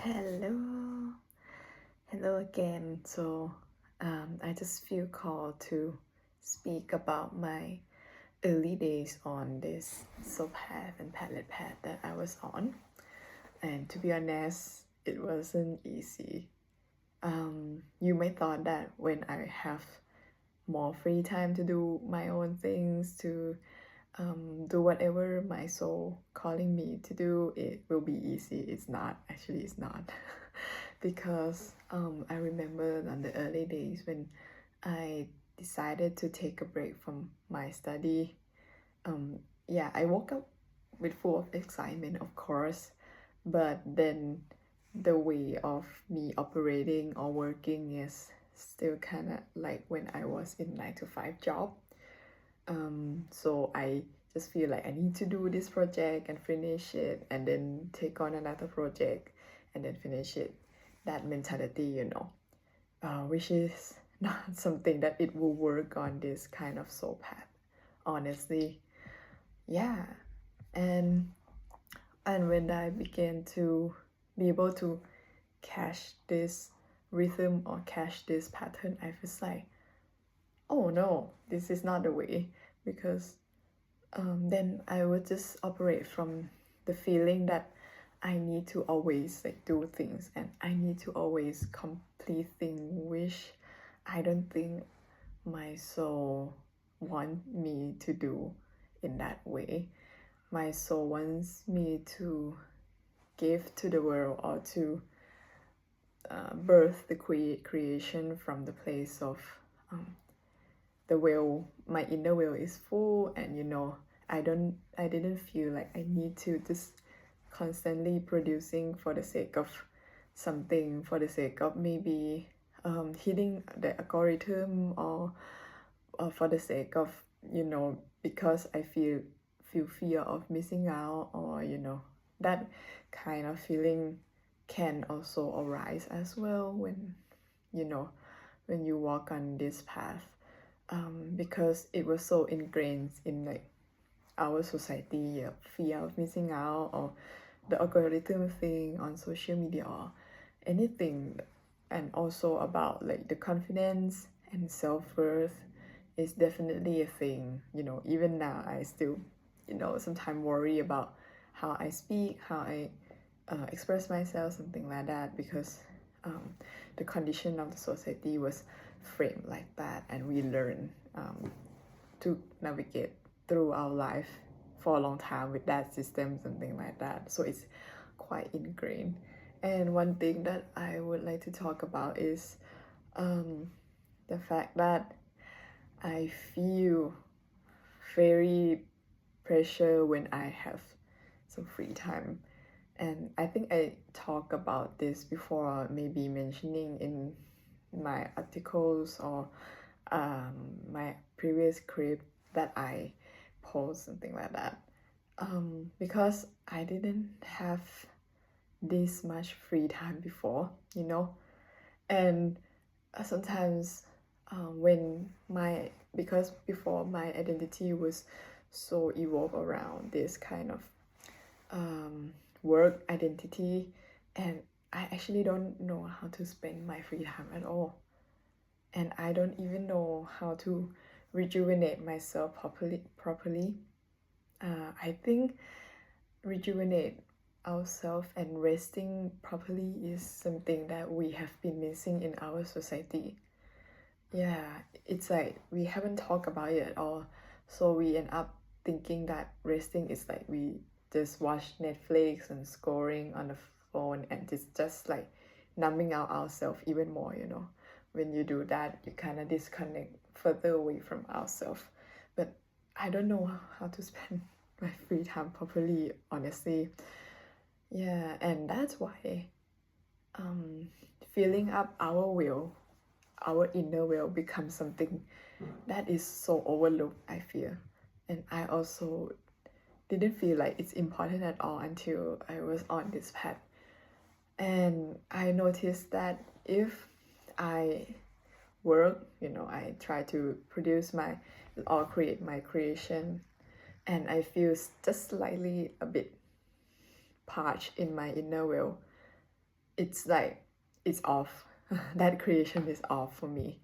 Hello, hello again. I just feel called to speak about my early days on this soul path and palette path that I was on. And to be honest, it wasn't easy. You may thought that when I have more free time to do my own things, to do whatever my soul calling me to do, it will be easy. It's not. Actually, it's not. Because I remember on the early days when I decided to take a break from my study. Yeah, I woke up with full of excitement, of course, but then the way of me operating or working is still kind of like when I was in 9 to 5 job. So I just feel like I need to do this project and finish it, and then take on another project and then finish it. That mentality, which is not something that it will work on this kind of soul path, honestly. Yeah, and when I began to be able to catch this rhythm or catch this pattern, I was like, oh no, this is not the way, because then I would just operate from the feeling that I need to always like do things and I need to always complete things, which I don't think my soul want me to do in that way. My soul wants me to give to the world, or to birth the creation from the place of the will. My inner will is full, and I didn't feel like I need to just constantly producing for the sake of something, for the sake of maybe hitting the algorithm, or for the sake of because I feel fear of missing out, or that kind of feeling can also arise as well when you know when you walk on this path, because it was so ingrained in like our society, fear of missing out, or the algorithm thing on social media, or anything. And also about like the confidence and self-worth is definitely a thing. Even now I still sometimes worry about how I speak, how I express myself, something like that, because the condition of the society was framed like that, and we learn to navigate through our life for a long time with that system, something like that. So it's quite ingrained. And one thing that I would like to talk about is the fact that I feel very pressure when I have some free time. And I think I talked about this before, maybe mentioning in my articles, or my previous script that I post, something like that. Because I didn't have this much free time before, and sometimes because before my identity was so evolved around this kind of work identity, and I actually don't know how to spend my free time at all, and I don't even know how to rejuvenate myself properly. I think rejuvenate ourselves and resting properly is something that we have been missing in our society. Yeah, it's like we haven't talked about it at all, so we end up thinking that resting is like we just watch Netflix and scoring on the phone, and it's just like numbing out ourselves even more. When you do that, you kind of disconnect further away from ourselves. But I don't know how to spend my free time properly, honestly. Yeah, and that's why filling up our inner will becomes something that is so overlooked, I feel. And I also didn't feel like it's important at all until I was on this path. And I noticed that if I work, I try to produce my or create my creation, and I feel just slightly a bit parched in my inner will, it's like it's off. That creation is off for me.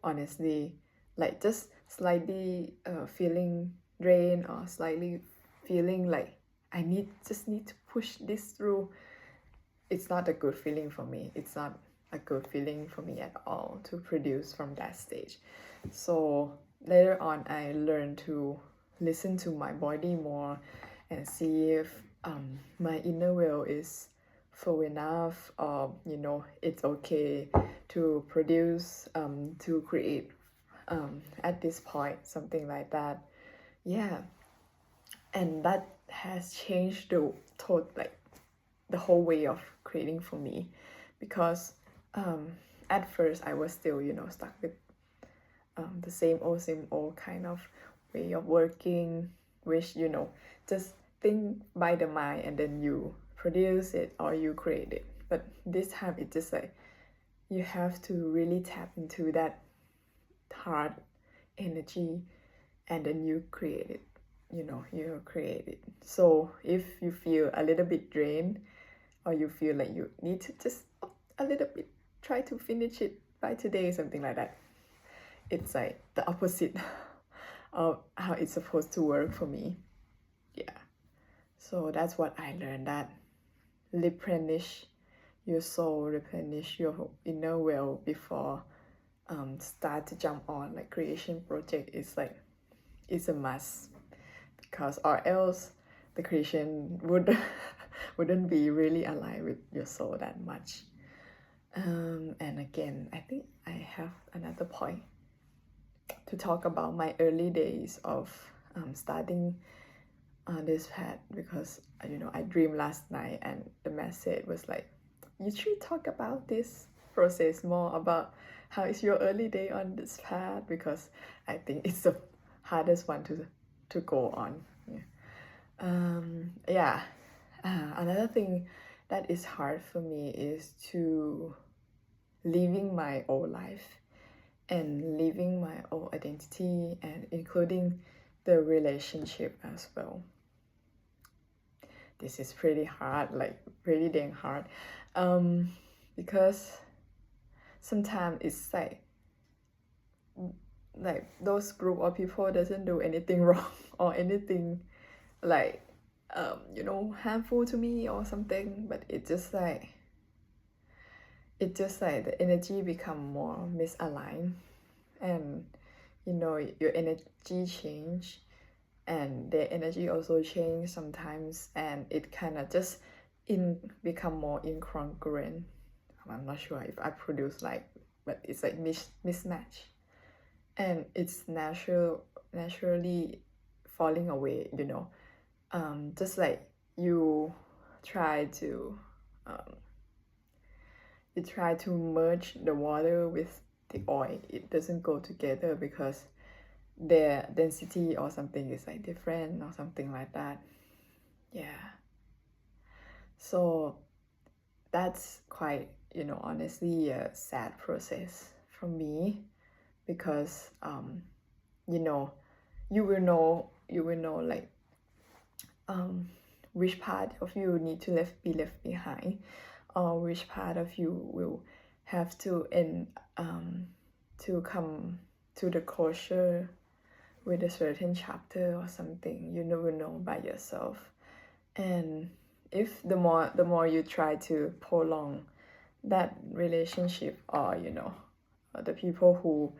Honestly, like just slightly feeling drained or slightly feeling like I just need to push this through. It's not a good feeling for me. It's not a good feeling for me at all to produce from that stage. So later on, I learned to listen to my body more and see if my inner will is full enough, or it's okay to produce, to create at this point, something like that. Yeah, and that has changed the whole way of creating for me, because at first I was still stuck with the same old kind of way of working, which just think by the mind and then you produce it or you create it. But this time it's just like you have to really tap into that heart energy and then you create it. You create it. So if you feel a little bit drained, or you feel like you need to just a little bit try to finish it by today, something like that, it's like the opposite of how it's supposed to work for me. Yeah, so that's what I learned, that replenish your soul, replenish your inner well before start to jump on like creation project. Is like it's a must, because or else the creation wouldn't be really aligned with your soul that much. And again, I think I have another point to talk about my early days of starting this path, because I dreamed last night and the message was like, you should talk about this process more, about how is your early day on this path, because I think it's the hardest one to go on. Yeah. Another thing that is hard for me is to living my old life and living my old identity, and including the relationship as well. This is pretty hard, like pretty dang hard, because sometimes it's like those group of people doesn't do anything wrong or anything like harmful to me or something, but it's just like the energy become more misaligned, and your energy change and their energy also change sometimes, and it kind of just become more incongruent. I'm not sure if I produce like, but it's like mismatch, and it's naturally falling away, just like you try to merge the water with the oil. It doesn't go together because their density or something is like different or something like that. Yeah, so that's quite honestly a sad process for me, because you will know like which part of you need to be left behind, or which part of you will have to to come to the closure with a certain chapter or something. You never know by yourself. And if the more you try to prolong that relationship, or the people who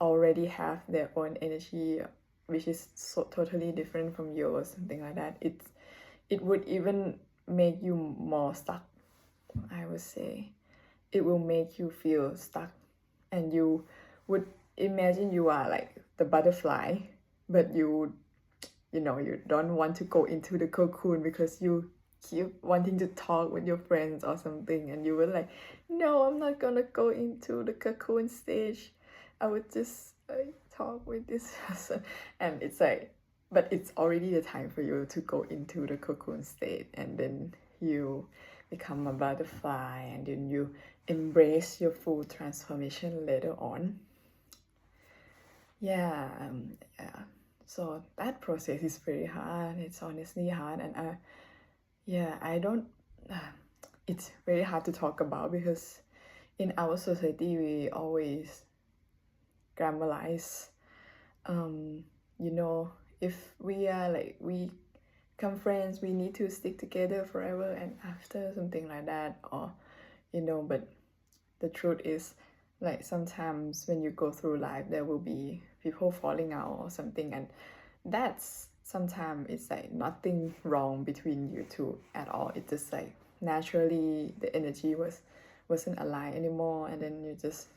already have their own energy which is so totally different from yours, something like that, it would even make you more stuck. I would say it will make you feel stuck, and you would imagine you are like the butterfly, but you don't want to go into the cocoon because you keep wanting to talk with your friends or something, and you were like, no, I'm not gonna go into the cocoon stage. I would just talk with this person. And it's like, but it's already the time for you to go into the cocoon state, and then you become a butterfly, and then you embrace your full transformation later on. Yeah, so that process is very hard. It's honestly hard, and I don't it's very hard to talk about because in our society we always glamorize, you know, if we are like we become friends, we need to stick together forever and after, something like that, or but the truth is, like, sometimes when you go through life there will be people falling out or something, and that's sometimes it's like nothing wrong between you two at all. It's just like naturally the energy wasn't aligned anymore, and then you just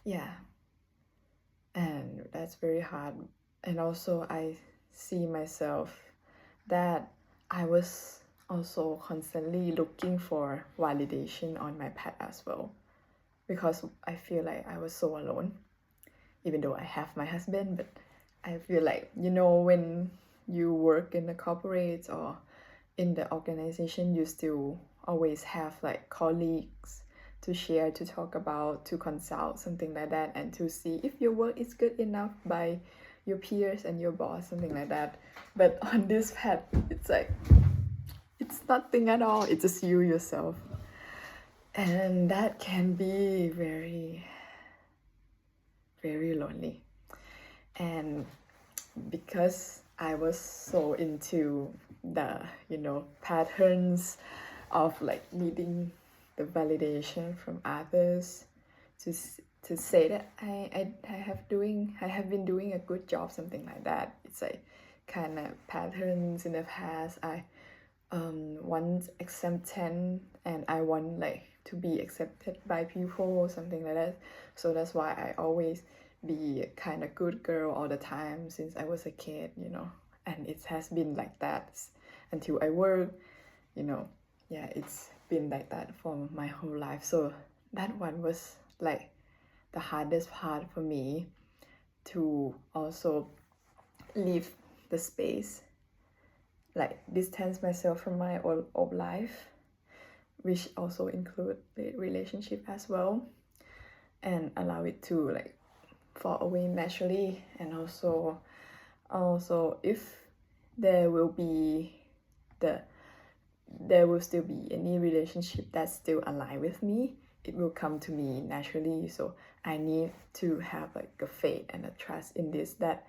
yeah, and that's very hard. And also I see myself that I was also constantly looking for validation on my path as well, because I feel like I was so alone, even though I have my husband. But I feel like, when you work in the corporate or in the organization, you still always have like colleagues to share, to talk about, to consult, something like that, and to see if your work is good enough by your peers and your boss, something like that. But on this path, it's like it's nothing at all. It's just you yourself, and that can be very, very lonely. And because I was so into the patterns of like needing the validation from others to to say that I have been doing a good job, something like that. It's like kind of patterns in the past. I want acceptance, and I want like to be accepted by people, something like that. So that's why I always be kind of good girl all the time since I was a kid, and it has been like that until I work, yeah, it's been like that for my whole life. So that one was like the hardest part for me, to also leave the space, like distance myself from my old life, which also include the relationship as well, and allow it to like fall away naturally. And also if there will still be any relationship that still align with me, it will come to me naturally. So I need to have like a faith and a trust in this, that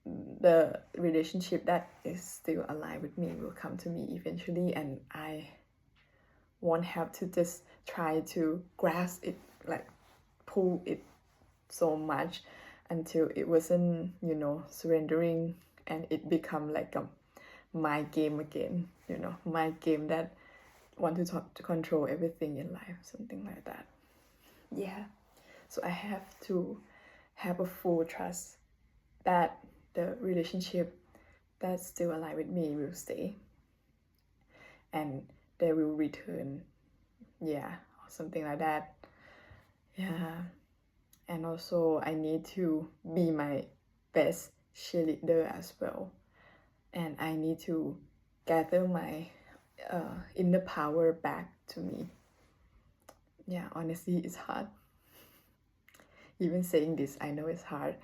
the relationship that is still aligned with me will come to me eventually, and I won't have to just try to grasp it, like pull it so much until it wasn't surrendering, and it become like a my game again, my game that want to control everything in life, something like that. Yeah, so I have to have a full trust that the relationship that still aligned with me will stay, and they will return, yeah, or something like that. Yeah. And also I need to be my best cheerleader as well, and I need to gather my inner power back to me. Yeah, honestly, it's hard. Even saying this, I know it's hard,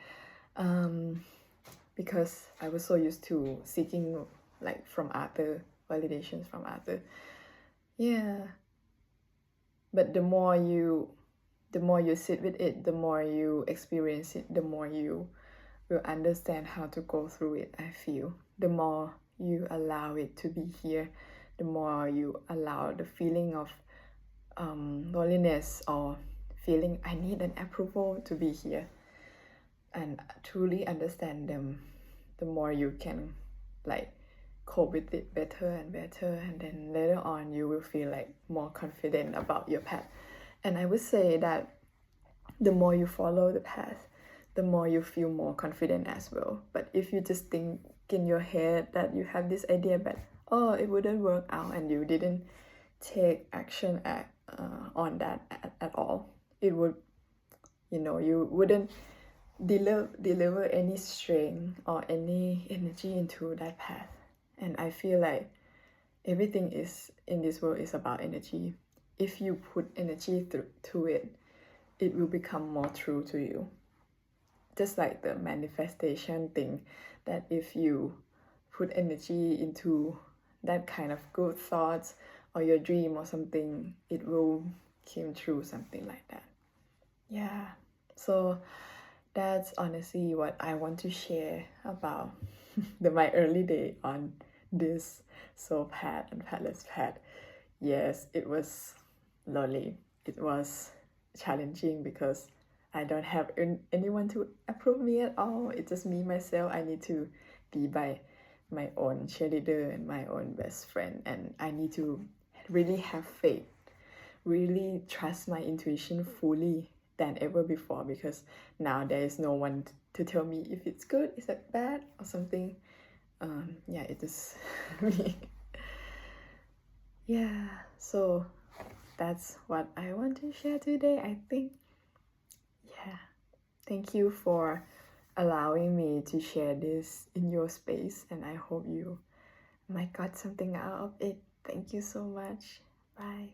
because I was so used to seeking like from other validations from other. Yeah, but the more you sit with it, the more you experience it, the more you will understand how to go through it. I feel the more you allow it to be here, the more you allow the feeling of loneliness, or feeling I need an approval to be here, and truly understand them, the more you can like cope with it better and better, and then later on you will feel like more confident about your path. And I would say that the more you follow the path, the more you feel more confident as well. But if you just think in your head that you have this idea that, oh, it wouldn't work out, and you didn't take action on that at all, it would, you wouldn't deliver any strength or any energy into that path. And I feel like everything is in this world is about energy. If you put energy to it, it will become more true to you. Just like the manifestation thing, that if you put energy into that kind of good thoughts or your dream or something, it will came true, something like that. Yeah, so that's honestly what I want to share about my early day on this soul path and pathless path. Yes, it was lonely. It was challenging because I don't have anyone to approve me at all. It's just me, myself. I need to be by my own cheerleader and my own best friend. And I need to really have faith, really trust my intuition fully than ever before, because now there is no one to tell me if it's good, is it bad, or something. Yeah, it is me. Yeah, so that's what I want to share today, I think. Yeah, thank you for allowing me to share this in your space, and I hope you might got something out of it. Thank you so much. Bye.